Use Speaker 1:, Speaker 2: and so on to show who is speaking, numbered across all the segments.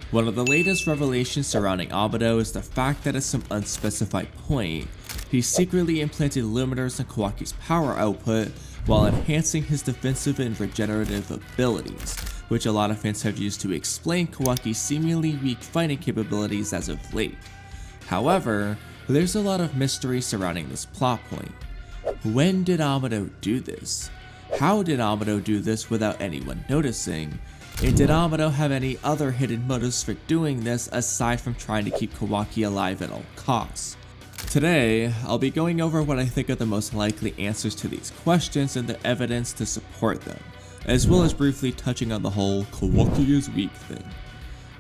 Speaker 1: One of the latest revelations surrounding Amado is the fact that at some unspecified point, he secretly implanted limiters in Kawaki's power output while enhancing his defensive and regenerative abilities, which a lot of fans have used to explain Kawaki's seemingly weak fighting capabilities as of late. However, there's a lot of mystery surrounding this plot point. When did Amado do this? How did Amado do this without anyone noticing? And did Amado have any other hidden motives for doing this aside from trying to keep Kawaki alive at all costs? Today, I'll be going over what I think are the most likely answers to these questions and the evidence to support them, as well as briefly touching on the whole Kawaki is weak thing.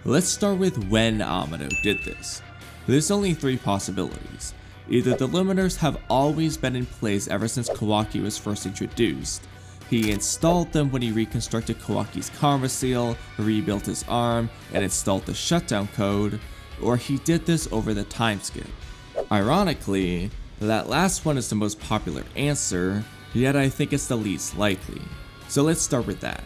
Speaker 1: Let's start with when Amado did this. There's only three possibilities. Either the limiters have always been in place ever since Kawaki was first introduced, he installed them when he reconstructed Kawaki's karma seal, rebuilt his arm, and installed the shutdown code, or he did this over the time skip. Ironically, that last one is the most popular answer, yet I think it's the least likely. So let's start with that.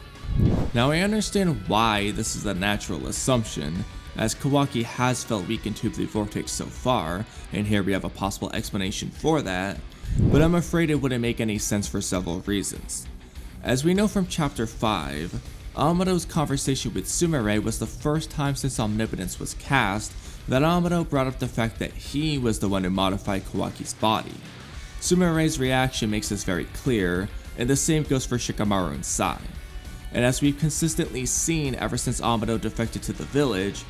Speaker 1: Now I understand why this is a natural assumption, as Kawaki has felt weakened to the Vortex so far, and here we have a possible explanation for that, but I'm afraid it wouldn't make any sense for several reasons. As we know from chapter 5, Amado's conversation with Sumire was the first time since Omnipotence was cast that Amado brought up the fact that he was the one who modified Kawaki's body. Sumire's reaction makes this very clear, and the same goes for Shikamaru and Sai. And as we've consistently seen ever since Amado defected to the village,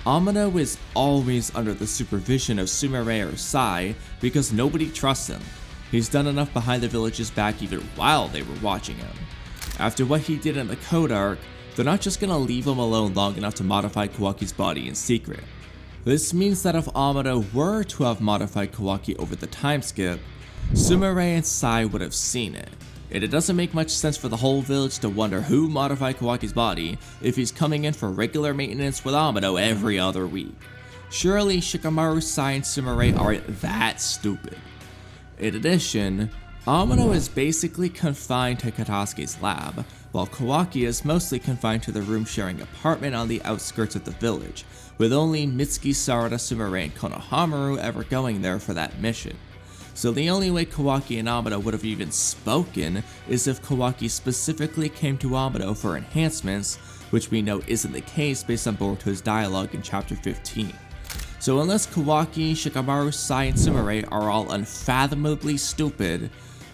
Speaker 1: Amado is always under the supervision of Sumire or Sai because nobody trusts him. He's done enough behind the village's back even while they were watching him. After what he did in the Code Arc, they're not just gonna leave him alone long enough to modify Kawaki's body in secret. This means that if Amado were to have modified Kawaki over the time skip, Sumire and Sai would have seen it. And it doesn't make much sense for the whole village to wonder who modified Kawaki's body if he's coming in for regular maintenance with Amado every other week. Surely Shikamaru, Sai, and Sumire aren't that stupid. In addition, Amado is basically confined to Katasuke's lab, while Kawaki is mostly confined to the room-sharing apartment on the outskirts of the village, with only Mitsuki, Sarada, Sumire, and Konohamaru ever going there for that mission. So the only way Kawaki and Amado would have even spoken is if Kawaki specifically came to Amado for enhancements, which we know isn't the case based on Boruto's dialogue in chapter 15. So unless Kawaki, Shikamaru, Sai, and Sumire are all unfathomably stupid,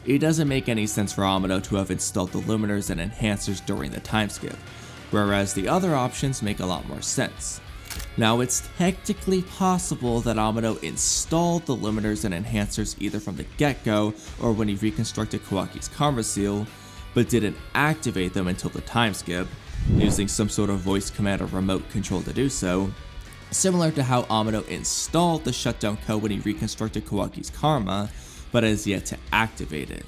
Speaker 1: it doesn't make any sense for Amado to have installed the limiters and enhancers during the time skip, whereas the other options make a lot more sense. Now it's technically possible that Amado installed the limiters and enhancers either from the get-go or when he reconstructed Kawaki's karma seal, but didn't activate them until the time skip, using some sort of voice command or remote control to do so, similar to how Amado installed the shutdown code when he reconstructed Kawaki's karma, but has yet to activate it.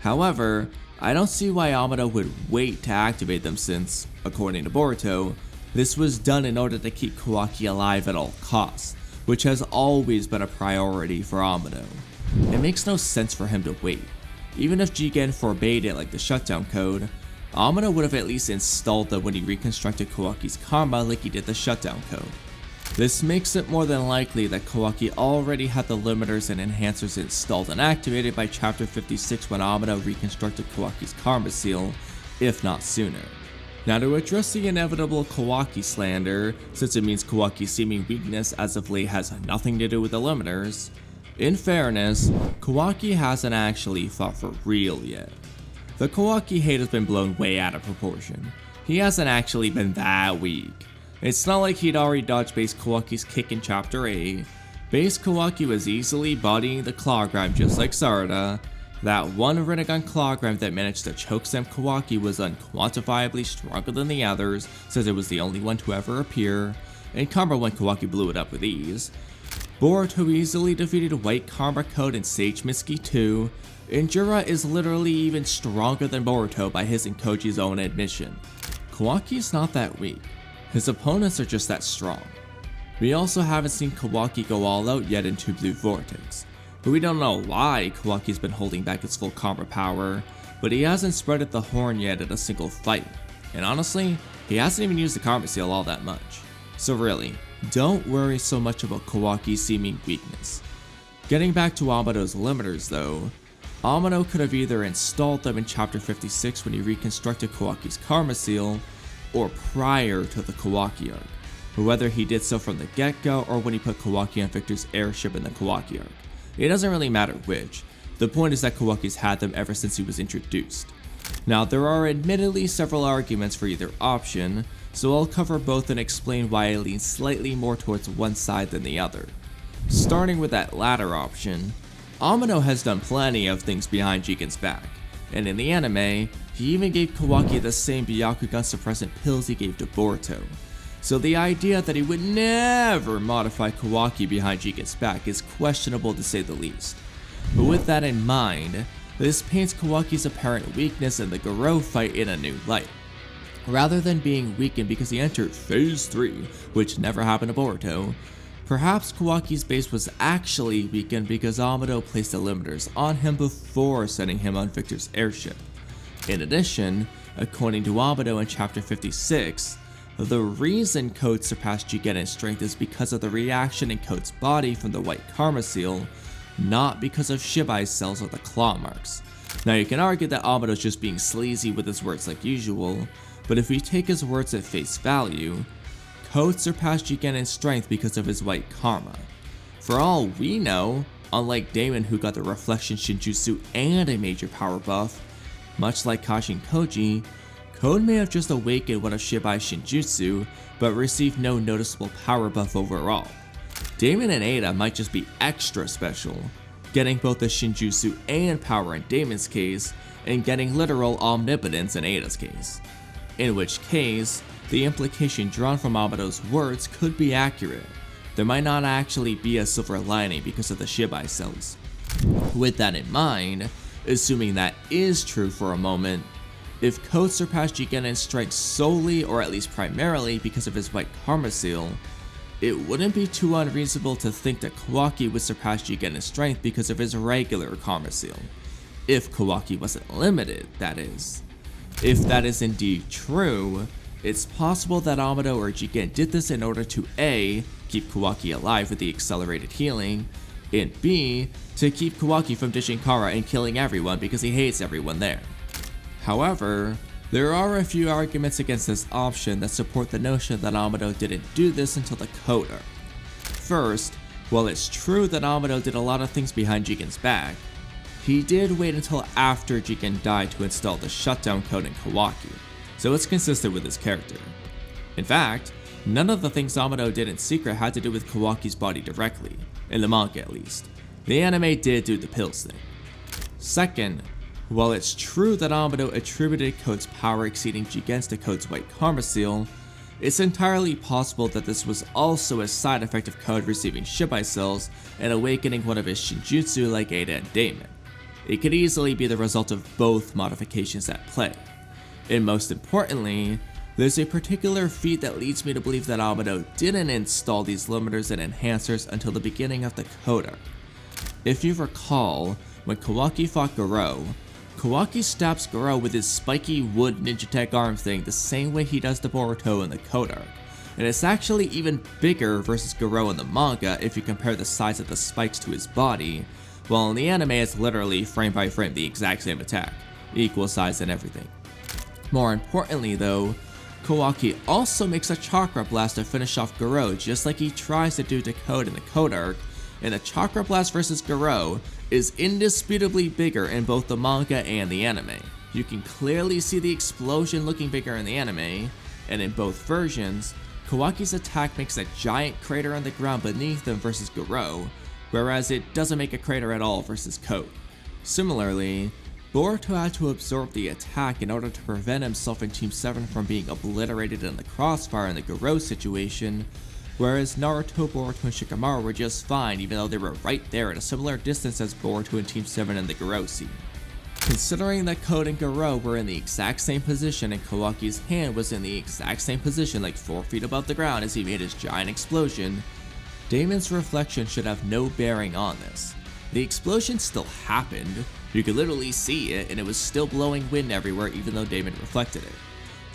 Speaker 1: However, I don't see why Amado would wait to activate them since, according to Boruto, this was done in order to keep Kawaki alive at all costs, which has always been a priority for Amado. It makes no sense for him to wait. Even if Jigen forbade it like the shutdown code, Amado would have at least installed them when he reconstructed Kawaki's karma like he did the shutdown code. This makes it more than likely that Kawaki already had the limiters and enhancers installed and activated by chapter 56 when Amado reconstructed Kawaki's karma seal, if not sooner. Now to address the inevitable Kawaki slander, since it means Kawaki's seeming weakness as of late has nothing to do with the limiters, in fairness, Kawaki hasn't actually fought for real yet. The Kawaki hate has been blown way out of proportion. He hasn't actually been that weak. It's not like he'd already dodged base Kawaki's kick in chapter 8. Base Kawaki was easily bodying the clawgram just like Sarada. That one Rinnegan clawgram that managed to chokeslam Kawaki was unquantifiably stronger than the others, since it was the only one to ever appear, and Karma when Kawaki blew it up with ease. Boruto easily defeated White Karma Code and Sage Mitsuki too, and Jura is literally even stronger than Boruto by his and Koji's own admission. Kawaki's not that weak, his opponents are just that strong. We also haven't seen Kawaki go all out yet into Blue Vortex. But we don't know why Kawaki's been holding back its full karma power, but he hasn't spreaded the horn yet in a single fight, and honestly, he hasn't even used the karma seal all that much. So really, don't worry so much about Kawaki's seeming weakness. Getting back to Amado's limiters though, Amado could have either installed them in chapter 56 when he reconstructed Kawaki's Karma Seal, or prior to the Kawaki arc, whether he did so from the get-go or when he put Kawaki on Victor's airship in the Kawaki arc. It doesn't really matter which, the point is that Kawaki's had them ever since he was introduced. Now there are admittedly several arguments for either option, so I'll cover both and explain why I lean slightly more towards one side than the other. Starting with that latter option, Amado has done plenty of things behind Jigen's back, and in the anime, he even gave Kawaki the same Byakugan suppressant pills he gave to Boruto. So the idea that he would never modify Kawaki behind Jigen's back is questionable to say the least. But with that in mind, this paints Kawaki's apparent weakness in the Garo fight in a new light. Rather than being weakened because he entered Phase 3, which never happened to Boruto, perhaps Kawaki's base was actually weakened because Amado placed the limiters on him before sending him on Victor's airship. In addition, according to Amado in chapter 56, the reason Code surpassed Jigen in strength is because of the reaction in Code's body from the white Karma Seal, not because of Shibai's cells or the claw marks. Now you can argue that Amado's just being sleazy with his words like usual, but if we take his words at face value, Code surpassed Jigen in strength because of his white karma. For all we know, unlike Damon who got the reflection Shinjutsu and a major power buff, much like Kashin Koji, Code may have just awakened one of Shibai's Shinjutsu, but received no noticeable power buff overall. Damon and Eida might just be extra special, getting both the Shinjutsu and power in Damon's case, and getting literal omnipotence in Eida's case. In which case, the implication drawn from Amado's words could be accurate. There might not actually be a silver lining because of the Shibai cells. With that in mind, assuming that is true for a moment, if Code surpassed Jigen in strength solely or at least primarily because of his white Karma Seal, it wouldn't be too unreasonable to think that Kawaki would surpass Jigen in strength because of his regular Karma Seal. If Kawaki wasn't limited, that is. If that is indeed true, it's possible that Amado or Jigen did this in order to A, keep Kawaki alive with the accelerated healing, and B, to keep Kawaki from dishing Kara and killing everyone because he hates everyone there. However, there are a few arguments against this option that support the notion that Amado didn't do this until the Code arc. First, while it's true that Amado did a lot of things behind Jigen's back, he did wait until after Jigen died to install the shutdown code in Kawaki, so it's consistent with his character. In fact, none of the things Amado did in secret had to do with Kawaki's body directly, in the manga at least. The anime did do the pills thing. Second, while it's true that Amado attributed Code's power exceeding Jigen's to Code's white Karma Seal, it's entirely possible that this was also a side effect of Code receiving Shibai cells and awakening one of his Shinjutsu like Eida and Damon. It could easily be the result of both modifications at play. And most importantly, there's a particular feat that leads me to believe that Amado didn't install these limiters and enhancers until the beginning of the Code arc. If you recall, when Kawaki fought Garo, Kawaki stabs Garo with his spiky wood ninja tech arm thing the same way he does to Boruto in the Code arc, and it's actually even bigger versus Garo in the manga if you compare the size of the spikes to his body, while in the anime it's literally frame by frame the exact same attack, equal size and everything. More importantly though, Kawaki also makes a chakra blast to finish off Garo just like he tries to do to Code in the Code arc, and the chakra blast versus Garo is indisputably bigger in both the manga and the anime. You can clearly see the explosion looking bigger in the anime, and in both versions, Kawaki's attack makes a giant crater on the ground beneath him versus Garo, whereas it doesn't make a crater at all versus Code. Similarly, Boruto had to absorb the attack in order to prevent himself and Team 7 from being obliterated in the crossfire in the Garo situation, whereas Naruto, Boruto, and Shikamaru were just fine even though they were right there at a similar distance as Boruto and Team 7 in the Garo scene. Considering that Code and Garo were in the exact same position and Kawaki's hand was in the exact same position like 4 feet above the ground as he made his giant explosion, Damon's reflection should have no bearing on this. The explosion still happened, you could literally see it and it was still blowing wind everywhere even though Damon reflected it.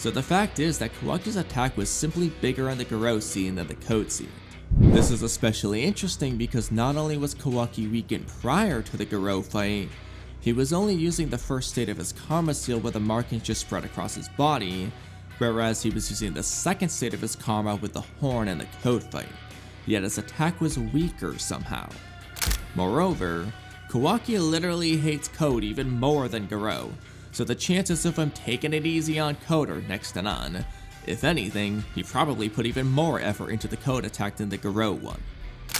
Speaker 1: So the fact is that Kawaki's attack was simply bigger in the Garou scene than the Code scene. This is especially interesting because not only was Kawaki weakened prior to the Garou fight, he was only using the first state of his Karma Seal where the markings just spread across his body, whereas he was using the second state of his Karma with the horn in the Code fight, yet his attack was weaker somehow. Moreover, Kawaki literally hates Code even more than Garou, so the chances of him taking it easy on Code are next to none. If anything, he probably put even more effort into the Code attack than the Garou one.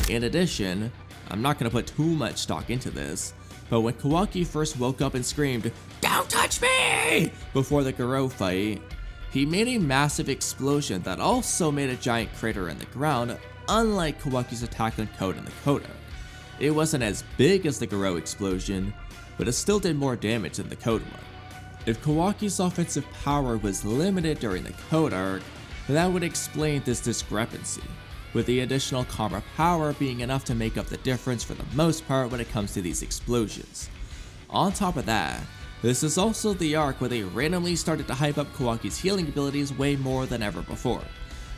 Speaker 1: In addition, I'm not going to put too much stock into this, but when Kawaki first woke up and screamed, "Don't touch me!" before the Garou fight, he made a massive explosion that also made a giant crater in the ground, unlike Kawaki's attack on Code in the Code arc. It wasn't as big as the Garou explosion, but it still did more damage than the Code one. If Kawaki's offensive power was limited during the Code arc, that would explain this discrepancy, with the additional Karma power being enough to make up the difference for the most part when it comes to these explosions. On top of that, this is also the arc where they randomly started to hype up Kawaki's healing abilities way more than ever before,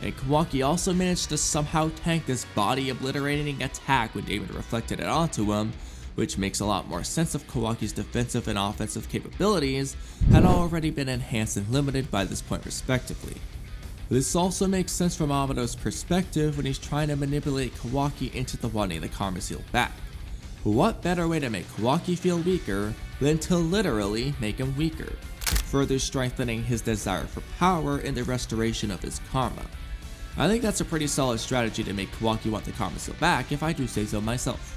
Speaker 1: and Kawaki also managed to somehow tank this body obliterating attack when Damon reflected it onto him, which makes a lot more sense if Kawaki's defensive and offensive capabilities had already been enhanced and limited by this point respectively. This also makes sense from Amado's perspective when he's trying to manipulate Kawaki into wanting the Karma Seal back. What better way to make Kawaki feel weaker than to literally make him weaker, further strengthening his desire for power and the restoration of his karma. I think that's a pretty solid strategy to make Kawaki want the Karma Seal back, if I do say so myself.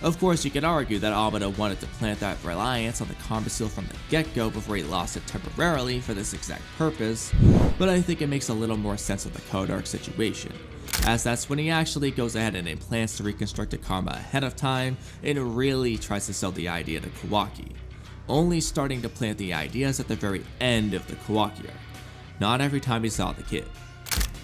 Speaker 1: Of course, you could argue that Amado wanted to plant that reliance on the Karma Seal from the get-go before he lost it temporarily for this exact purpose, but I think it makes a little more sense of the Code arc situation, as that's when he actually goes ahead and plans to reconstruct the karma ahead of time and really tries to sell the idea to Kawaki, only starting to plant the ideas at the very end of the Kawaki arc, not every time he saw the kid.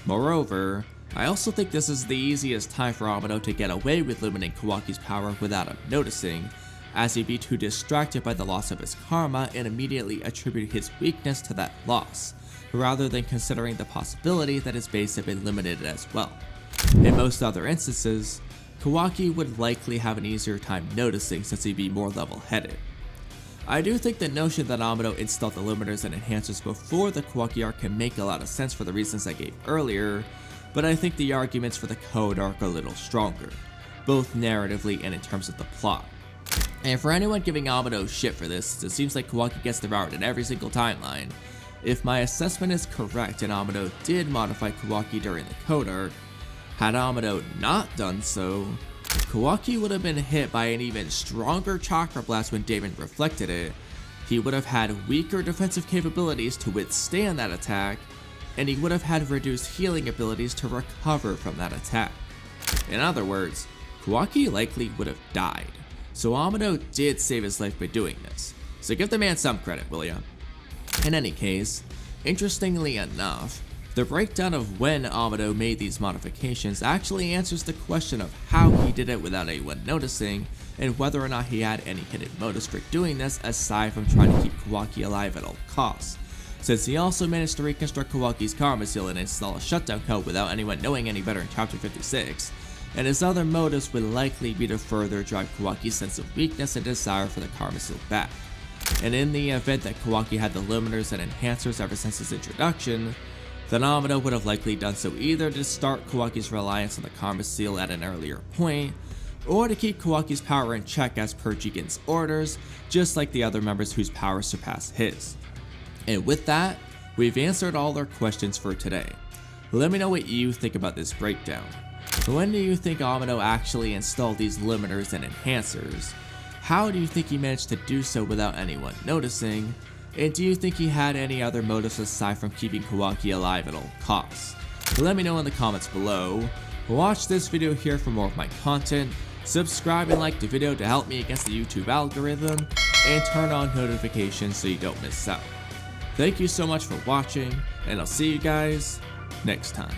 Speaker 1: Moreover, I also think this is the easiest time for Amado to get away with limiting Kawaki's power without him noticing, as he'd be too distracted by the loss of his karma and immediately attribute his weakness to that loss, rather than considering the possibility that his base had been limited as well. In most other instances, Kawaki would likely have an easier time noticing since he'd be more level-headed. I do think the notion that Amado installed the limiters and enhancers before the Kawaki arc can make a lot of sense for the reasons I gave earlier, but I think the arguments for the Code arc are a little stronger, both narratively and in terms of the plot. And for anyone giving Amado shit for this, it seems like Kawaki gets the route in every single timeline. If my assessment is correct and Amado did modify Kawaki during the Code arc, had Amado not done so, Kawaki would have been hit by an even stronger chakra blast when Damon reflected it, he would have had weaker defensive capabilities to withstand that attack, and he would have had reduced healing abilities to recover from that attack. In other words, Kawaki likely would have died, so Amado did save his life by doing this, so give the man some credit, will ya? In any case, interestingly enough, the breakdown of when Amado made these modifications actually answers the question of how he did it without anyone noticing, and whether or not he had any hidden motives for doing this aside from trying to keep Kawaki alive at all costs, since he also managed to reconstruct Kawaki's Karma Seal and install a shutdown code without anyone knowing any better in Chapter 56, and his other motives would likely be to further drive Kawaki's sense of weakness and desire for the Karma Seal back. And in the event that Kawaki had the limiters and enhancers ever since his introduction, then Amado would have likely done so either to start Kawaki's reliance on the Karma Seal at an earlier point, or to keep Kawaki's power in check as per Jigen's orders, just like the other members whose powers surpass his. And with that, we've answered all our questions for today. Let me know what you think about this breakdown. When do you think Amado actually installed these limiters and enhancers? How do you think he managed to do so without anyone noticing? And do you think he had any other motives aside from keeping Kawaki alive at all costs? Let me know in the comments below. Watch this video here for more of my content, subscribe and like the video to help me against the YouTube algorithm, and turn on notifications so you don't miss out. Thank you so much for watching, and I'll see you guys next time.